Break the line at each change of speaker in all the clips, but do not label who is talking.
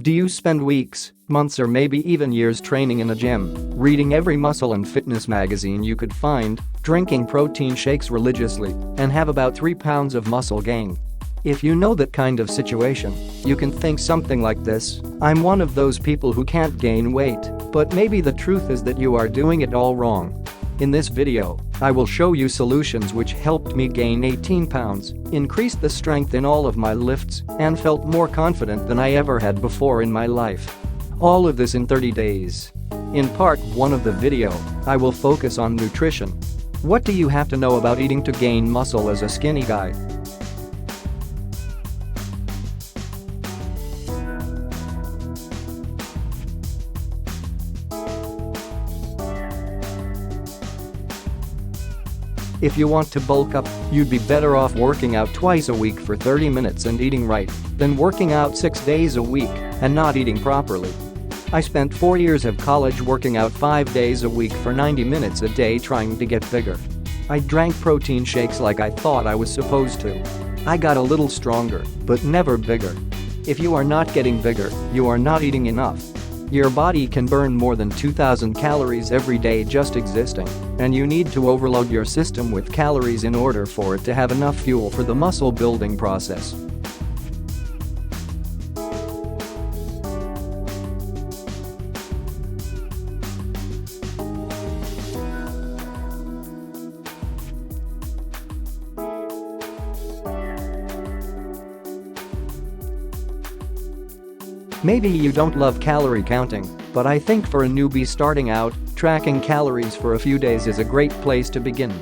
Do you spend weeks, months or maybe even years training in a gym, reading every muscle and fitness magazine you could find, drinking protein shakes religiously, and have about 3 pounds of muscle gain? If you know that kind of situation, you can think something like this: I'm one of those people who can't gain weight, but maybe the truth is that you are doing it all wrong. In this video, I will show you solutions which helped me gain 18 pounds, increased the strength in all of my lifts, and felt more confident than I ever had before in my life. All of this in 30 days. In part 1 of the video, I will focus on nutrition. What do you have to know about eating to gain muscle as a skinny guy? If you want to bulk up, you'd be better off working out twice a week for 30 minutes and eating right than working out 6 days a week and not eating properly. I spent 4 years of college working out 5 days a week for 90 minutes a day trying to get bigger. I drank protein shakes like I thought I was supposed to. I got a little stronger, but never bigger. If you are not getting bigger, you are not eating enough. Your body can burn more than 2,000 calories every day just existing, and you need to overload your system with calories in order for it to have enough fuel for the muscle building process. Maybe you don't love calorie counting, but I think for a newbie starting out, tracking calories for a few days is a great place to begin.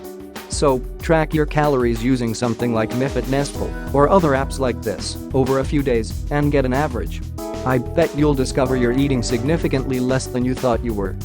So, track your calories using something like MyFitnessPal or other apps like this over a few days and get an average. I bet you'll discover you're eating significantly less than you thought you were.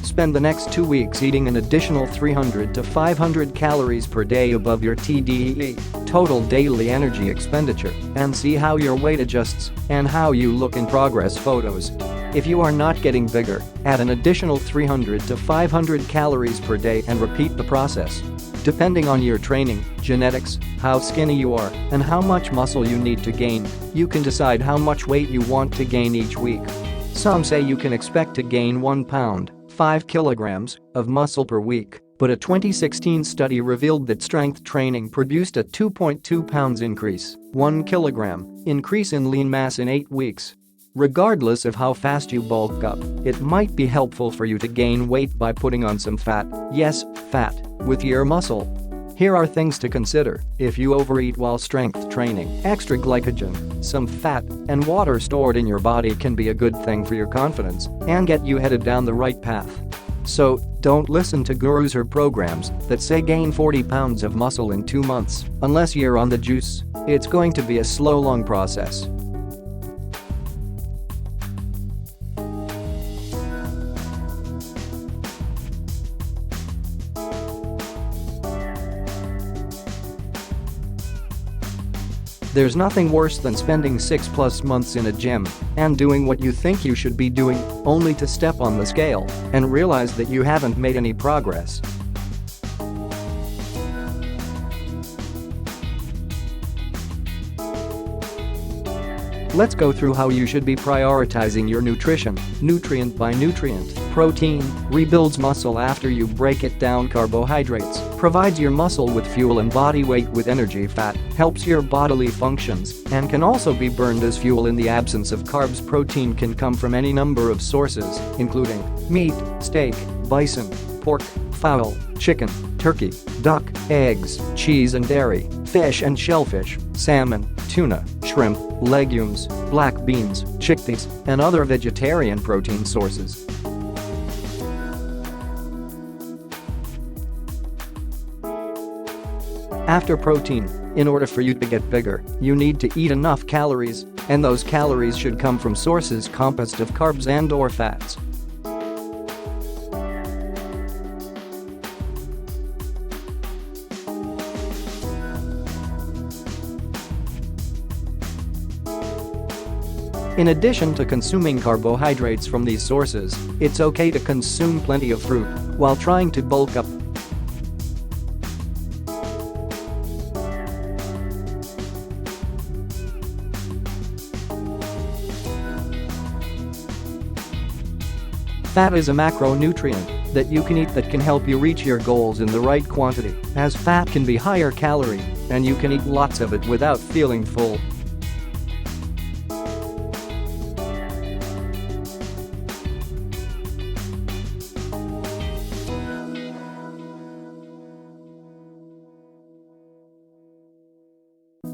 Spend the next 2 weeks eating an additional 300 to 500 calories per day above your TDEE, total daily energy expenditure, and see how your weight adjusts and how you look in progress photos. If you are not getting bigger, add an additional 300 to 500 calories per day and repeat the process. Depending on your training, genetics, how skinny you are, and how much muscle you need to gain, you can decide how much weight you want to gain each week. Some say you can expect to gain 1 pound, 5 kilograms, of muscle per week, but a 2016 study revealed that strength training produced a 2.2 pounds increase, 1 kilogram, increase in lean mass in 8 weeks. Regardless of how fast you bulk up, it might be helpful for you to gain weight by putting on some fat, yes, fat, with your muscle. Here are things to consider if you overeat while strength training. Extra glycogen, some fat, and water stored in your body can be a good thing for your confidence and get you headed down the right path. So, don't listen to gurus or programs that say gain 40 pounds of muscle in 2 months. Unless you're on the juice, it's going to be a slow, long process. There's nothing worse than spending 6+ months in a gym and doing what you think you should be doing, only to step on the scale and realize that you haven't made any progress. Let's go through how you should be prioritizing your nutrition, nutrient by nutrient. Protein rebuilds muscle after you break it down. Carbohydrates provides your muscle with fuel and body weight with energy. Fat helps your bodily functions and can also be burned as fuel in the absence of carbs. Protein can come from any number of sources, including meat, steak, bison, pork, fowl, chicken, turkey, duck, eggs, cheese and dairy, fish and shellfish, salmon, tuna, shrimp, legumes, black beans, chickpeas, and other vegetarian protein sources. After protein, in order for you to get bigger, you need to eat enough calories, and those calories should come from sources composed of carbs and/or fats. In addition to consuming carbohydrates from these sources, it's okay to consume plenty of fruit while trying to bulk up. Fat is a macronutrient that you can eat that can help you reach your goals in the right quantity, as fat can be higher calorie, and you can eat lots of it without feeling full.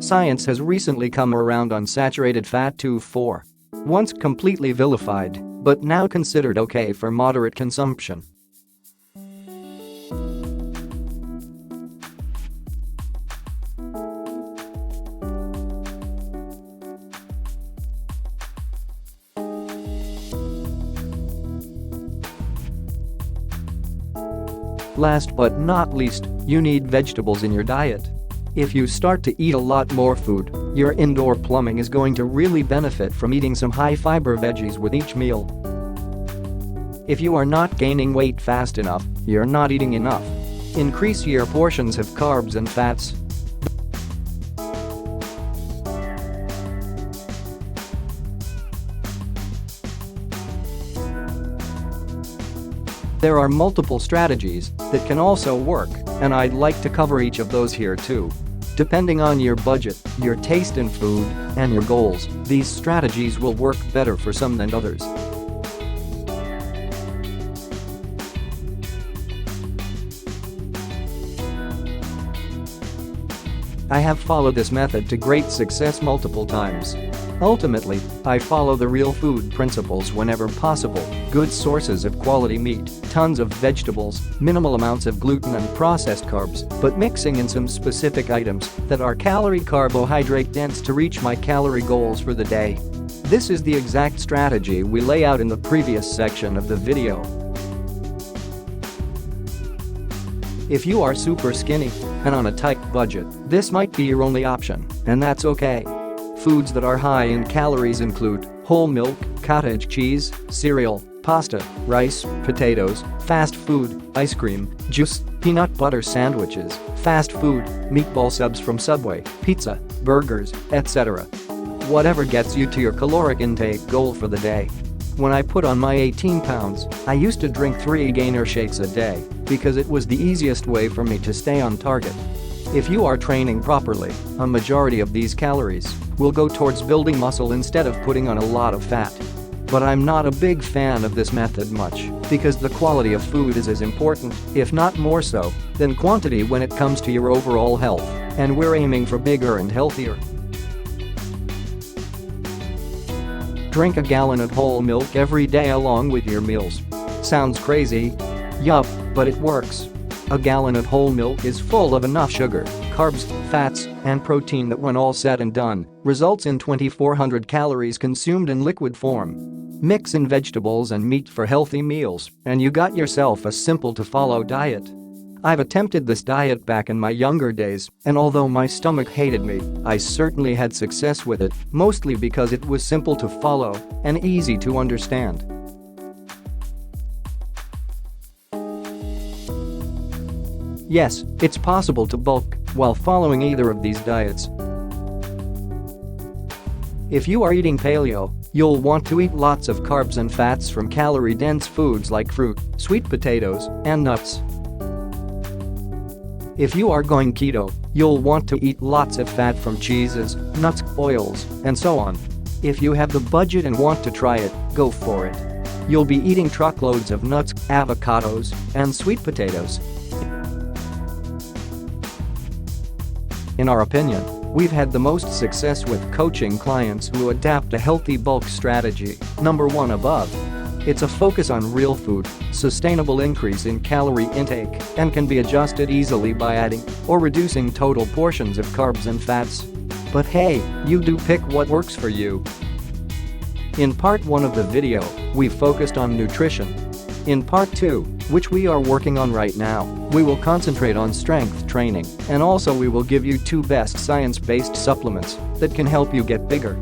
Science has recently come around on saturated fat too. Once completely vilified, but now considered okay for moderate consumption. Last but not least, you need vegetables in your diet. If you start to eat a lot more food, your indoor plumbing is going to really benefit from eating some high-fiber veggies with each meal. If you are not gaining weight fast enough, you're not eating enough. Increase your portions of carbs and fats. There are multiple strategies that can also work, and I'd like to cover each of those here too. Depending on your budget, your taste in food, and your goals, these strategies will work better for some than others. I have followed this method to great success multiple times. Ultimately, I follow the real food principles whenever possible: good sources of quality meat, tons of vegetables, minimal amounts of gluten and processed carbs, but mixing in some specific items that are carbohydrate dense to reach my calorie goals for the day. This is the exact strategy we lay out in the previous section of the video. If you are super skinny and on a tight budget, this might be your only option, and that's okay. Foods that are high in calories include whole milk, cottage cheese, cereal, pasta, rice, potatoes, fast food, ice cream, juice, peanut butter sandwiches, fast food, meatball subs from Subway, pizza, burgers, etc. Whatever gets you to your caloric intake goal for the day. When I put on my 18 pounds, I used to drink 3 gainer shakes a day because it was the easiest way for me to stay on target. If you are training properly, a majority of these calories will go towards building muscle instead of putting on a lot of fat. But I'm not a big fan of this method much, because the quality of food is as important, if not more so, than quantity when it comes to your overall health, and we're aiming for bigger and healthier. Drink a gallon of whole milk every day along with your meals. Sounds crazy? Yup, but it works. A gallon of whole milk is full of enough sugar, carbs, fats, and protein that when all said and done, results in 2,400 calories consumed in liquid form. Mix in vegetables and meat for healthy meals, and you got yourself a simple-to-follow diet. I've attempted this diet back in my younger days, and although my stomach hated me, I certainly had success with it, mostly because it was simple to follow and easy to understand. Yes, it's possible to bulk while following either of these diets. If you are eating paleo, you'll want to eat lots of carbs and fats from calorie-dense foods like fruit, sweet potatoes, and nuts. If you are going keto, you'll want to eat lots of fat from cheeses, nuts, oils, and so on. If you have the budget and want to try it, go for it. You'll be eating truckloads of nuts, avocados, and sweet potatoes. In our opinion, we've had the most success with coaching clients who adapt a healthy bulk strategy, number 1 above. It's a focus on real food, sustainable increase in calorie intake, and can be adjusted easily by adding or reducing total portions of carbs and fats. But hey, you do pick what works for you. In part 1 of the video, we focused on nutrition. In part 2, which we are working on right now, we will concentrate on strength training, and also we will give you 2 best science-based supplements that can help you get bigger.